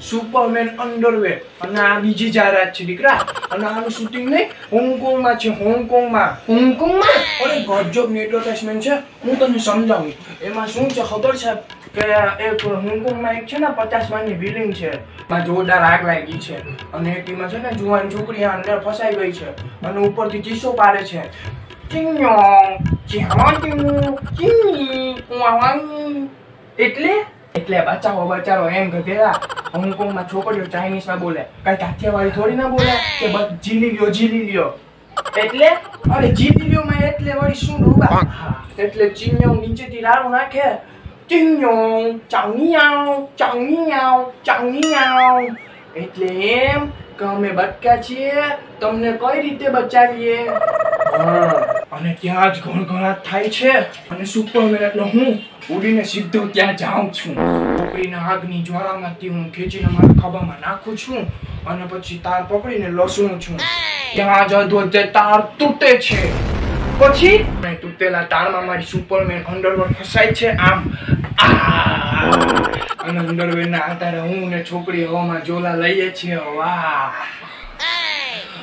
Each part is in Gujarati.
સુપરમેન અંડરવેર અને આ બીજી જાહેરાત છે દીકરા અને આનું શૂટિંગ ને હોંગકોંગમાં છે હોંગકોંગમાં અરે ગજબની એડવર્ટાઇઝમેન્ટ છે હું તમને સમજાવું એમાં શું છે ખબર છે કે એક હોંગકોંગમાં એક છે ને 50 માળની બિલ્ડિંગ છે માં જોરદાર આગ લાગી છે અને એકમાં છે ને જુવાન છોકરી અંદર ફસાઈ ગઈ છે અને ઉપરથી ચીસો પાડે છે એટલે બચાવો એમ ગધેડા હોંગકોંગમાં છોકરીઓ ચાઇનીઝમાં બોલે કઈ કાઠિયાવાડી થોડી ના બોલે કે બસ જીલી લ્યો એટલે અરે જીલી લ્યો માં એટલે વળી શું ડૂબા એટલે ચીન્યો નીચેથી રાડું નાખે ચીન્યો ચાઉનિયાઓ એટલે એમ કે અમે બટકા છીએ તમને કઈ રીતે બચાવીએ અને ત્યાં જ ઘણઘણાટ થાય છે અને સુપરમેન એટલે હું ઉડીને સીધો ત્યાં જાઉં છું છોકરીના આગની જ્વાળામાંથી હું ખેંચીને મારા ખભામાં નાખું છું અને પછી તાર પકડીને લસું છું ત્યાં જ અધોધે તાર તૂટે છે પછી તૂટેલા તારમાં મારી સુપરમેન અંડરવેર ફસાય છે આમ અને અંડરવેરના આધારે હું ને છોકરી હવામાં ઝોલા લઈએ છીએ વાહ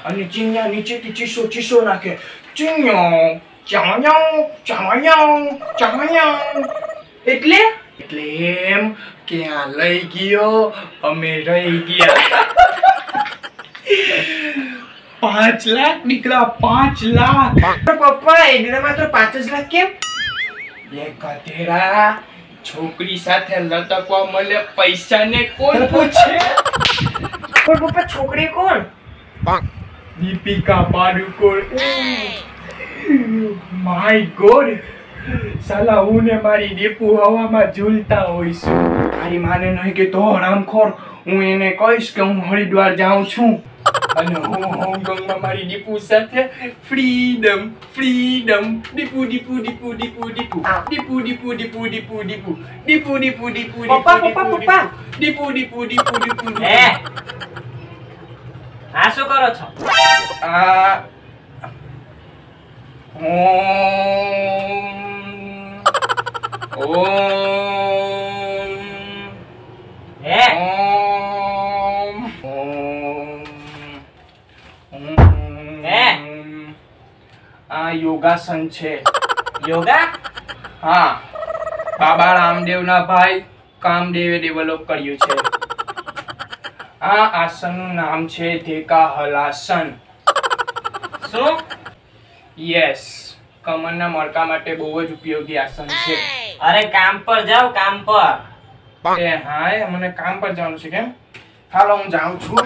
અને ચીન્યા નીચેથી ચીસો નાખે ચીન્યો ચાવાયો એટલે એમ કે આ લઈ ગયો અમે રહી ગયા 5 લાખ નીકળા 5 લાખ પપ્પા એટલે માત્ર 5 લાખ કેમ એ ગધેડા છોકરી સાથે લટકવા મળે પૈસા ને કોણ પૂછે પણ પપ્પા છોકરી કોણ દીપિકા પાડુકોણ માય ગોડ સાલા હું ને મારી દીપુ હવામાં ઝૂલતા હોઈશું તારી માને નહીં કે તો હરામખોર હું એને કહીશ કે હું હરિદ્વાર જાઉં છું અને હું હોંગકોંગમાં મારી દીપુ સાથે ફ્રીડમ દીપુ આ શું કરો છો આ યોગાસન છે યોગા હા બાબા રામદેવના ભાઈ કામદેવે ડેવલપ કર્યું છે આ આસનનું નામ છે ધેકા હલાસન શું યસ કમરના મણકા માટે બહુ જ ઉપયોગી આસન છે અરે કામ પર જાવ કામ પર એ હા મને કામ પર જવાનું છે કેમ હાલો હું જાઉં છું